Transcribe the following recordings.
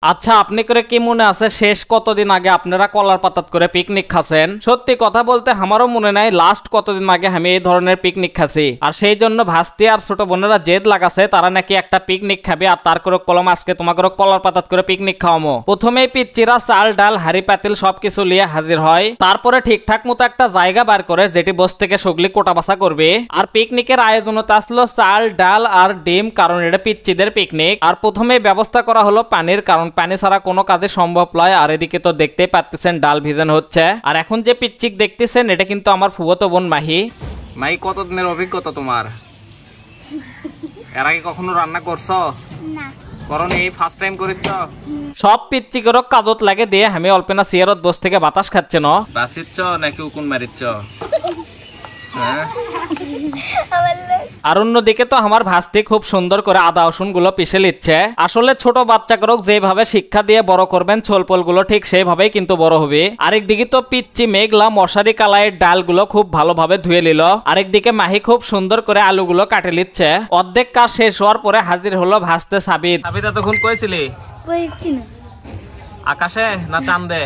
আচ্ছা, আপনি করে কি মনে আছে শেষ কতদিন আগে আপনারা কলার পাতাত করে পিকনিক খাচ্ছেন? সত্যি কথা বলতে আমারও মনে নাই লাস্ট কতদিন আগে আমি এই ধরনের পিকনিক খাচ্ছি। আর সেই জন্য ভাস্তি আর ছোট বোনেরা জেদ লাগাছে তারা নাকি একটা পিকনিক খাবে, আর তার করে কলম আজকে তোমাকে কলার পাতাত করে পিকনিক খাওয়ামো। প্রথমেই পিচ্চিরা চাল ডাল হাড়ি পাতিল সবকিছু নিয়ে হাজির হয়, তারপরে ঠিকঠাক মতো একটা জায়গা বার করে যেটি বস থেকে সগলি কোটা বাসা করবে। আর পিকনিকের আয়োজনতে আসলো চাল ডাল আর ডিম, কারণ এটা পিচ্চিদের পিকনিক। আর প্রথমেই ব্যবস্থা করা হলো পানির, কারণ পানি ছাড়া কোনো কাজে সম্ভব নয়। আর এদিকে তো দেখতেই পাচ্ছেন ডাল ভিজানো হচ্ছে। আর এখন যে পিচ্চিক দেখতেছেন এটা কিন্তু আমার ফুফাতো বোন মাহি। মাহি, কতদিনের অভিজ্ঞতা তোমার? এর আগে কখনো রান্না করছো? না, করনি, এই ফার্স্ট টাইম করিচ্ছ? সব পিচ্চিকেরও কাদত লাগে দিয়ে আমি অল্পনা চেয়ারত বস থেকে বাতাস খাচ্ছে না। বাসিচ্ছ নাকি উকুন মারিচ্ছ? হ্যাঁ। আর অন্যদিকে তো আমার ভাস্তি খুব সুন্দর করে আদা রসুন গুলো পিষে নিচ্ছে। আসলে ছোট বাচ্চাকে যেভাবে শিক্ষা দিয়ে বড় করবেন ছোলপোল গুলো ঠিক সেইভাবেই কিন্তু বড় হবে। আরেকদিকে তো পিচ্চি মেঘলা মশারি কালাইয়ের ডালগুলো খুব ভালোভাবে ধুয়ে নিল। আরেকদিকে মাহি খুব সুন্দর করে আলুগুলো কাটে নিচ্ছে। অর্ধেক কাজ শেষ হওয়ার পরে হাজির হলো ভাস্তে সাবিত। সাবিত এতক্ষণ কইছিলি আকাশে না চাঁদে?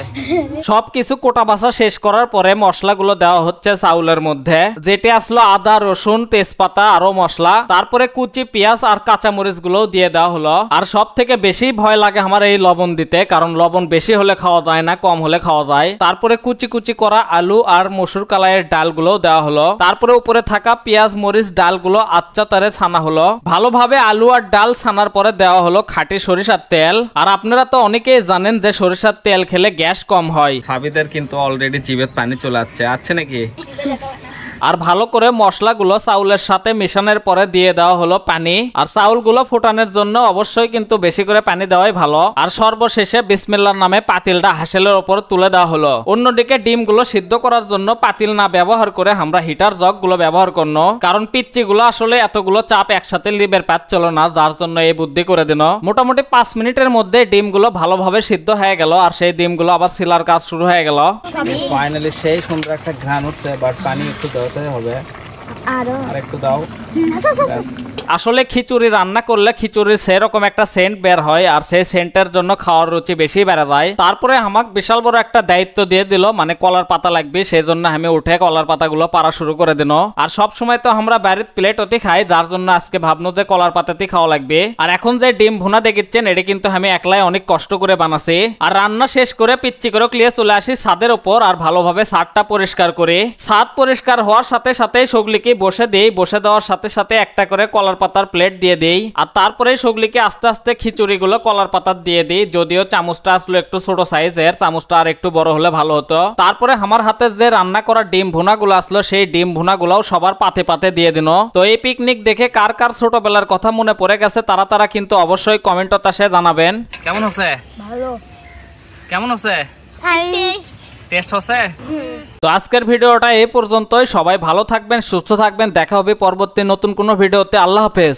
সবকিছু কোটা বাসা শেষ করার পরে মশলাগুলো দেওয়া হচ্ছে চাউলের মধ্যে, যেটি আসলো আদা রসুন তেজপাতা আরো মশলা। তারপরে কুচি পেঁয়াজ আর কাঁচামরিচ গুলো দিয়ে দেওয়া হলো। আর সব থেকে বেশি ভয় লাগে আমার এই লবণ দিতে, কারণ লবণ বেশি হলে খাওয়া যায় না, কম হলে খাওয়া যায়। তারপরে কুচি কুচি করা আলু আর মসুর কালাইয়ের ডালগুলো দেওয়া হলো। তারপরে উপরে থাকা পেঁয়াজ মরিচ ডালগুলো আচ্ছা তারে ছানা হলো। ভালোভাবে আলু আর ডাল ছানার পরে দেওয়া হলো খাঁটি সরিষার তেল। আর আপনারা তো অনেকেই জানেন যে সরিষার তেল খেলে গ্যাস কম হয়। সাবিদের কিন্তু অলরেডি জিভে পানি চলে আসছে নাকি? আর ভালো করে মশলাগুলো চাউলের সাথে মেশানোর পরে দিয়ে দেওয়া হলো পানি। আর চাউলগুলো ফোটানোর জন্য অবশ্যই কিন্তু বেশি করে পানি দেওয়াই ভালো। আর সর্বশেষে বিসমিল্লাহর নামে পাতিলটা হাঁসেলের উপর তুলে দেওয়া হলো। অন্যদিকে ডিমগুলো সিদ্ধ করার জন্য পাতিল না ব্যবহার করে আমরা হিটার জগগুলো ব্যবহার করনো, কারণ পিচ্চিগুলো আসলে এতগুলো চাপ একসাথে লিবের পাচ্ছিল না, যার জন্য এই বুদ্ধি করে দিন। মোটামুটি 5 মিনিটের মধ্যে ডিমগুলো ভালোভাবে সিদ্ধ হয়ে গেল। আর সেই ডিমগুলো আবার সিলার কাজ শুরু হয়ে গেল। ফাইনালি সেই সুন্দর একটা ঘ্রাণ উঠছে, বাট পানি একটু হবে আর একটু দাও। আসলে খিচুড়ি রান্না করলে খিচুড়ির সেরকম একটা সেন্ট বের হয়, আর সেই সেন্টের জন্য খাওয়ার রুচি বেশি বেড়ে যায়। তারপরে আমাকে বিশাল বড় একটা দায়িত্ব দিয়ে দিল, মানে কলার পাতা লাগবে, সেই জন্য আমি উঠে কলার পাতাগুলো পাড়া শুরু করে দিল। আর সব সময় তো আমরা বাড়ির প্লেটতে খাই, যার জন্য আজকে ভাবনো যে কলার পাতাতেই খাওয়া লাগবে। আর এখন যে ডিম ভুনা দেখিচ্ছেন এটা কিন্তু আমি একলাই অনেক কষ্ট করে বানাচ্ছি। আর রান্না শেষ করে পিচ্চি করে ক্লিয়ে চলে আসি ছাদের উপর, আর ভালোভাবে ছাদটা পরিষ্কার করে। ছাদ পরিষ্কার হওয়ার সাথে সাথে সগলিকে বসে দেই, বসে দেওয়ার সাথে সাথে একটা করে কলার পাতার প্লেট দিয়ে দেই। আর তারপরে সগলিকে আস্তে আস্তে খিচুড়িগুলো কলার পাতার দিয়ে দিই। যদিও চামচটা আসলে একটু ছোট সাইজের, চামচটা আর একটু বড় হলে ভালো হতো। তারপরে আমার হাতে যে রান্না করা ডিম ভুনাগুলো আসলো সেই ডিম ভুনাগুলোও সবার পাতে পাতে দিয়ে দিন। তো এই পিকনিক দেখে কার কার ছোটবেলার কথা মনে পড়ে গেছে তারা কিন্তু অবশ্যই কমেন্টে এসে জানাবেন। কেমন হচ্ছে? ভালো। কেমন হচ্ছে? টেস্ট হচ্ছে? তো আজকের ভিডিওটা এই পর্যন্তই। সবাই ভালো থাকবেন, সুস্থ থাকবেন। দেখা হবে পরবর্তী নতুন কোনো ভিডিওতে। আল্লাহ হাফেজ।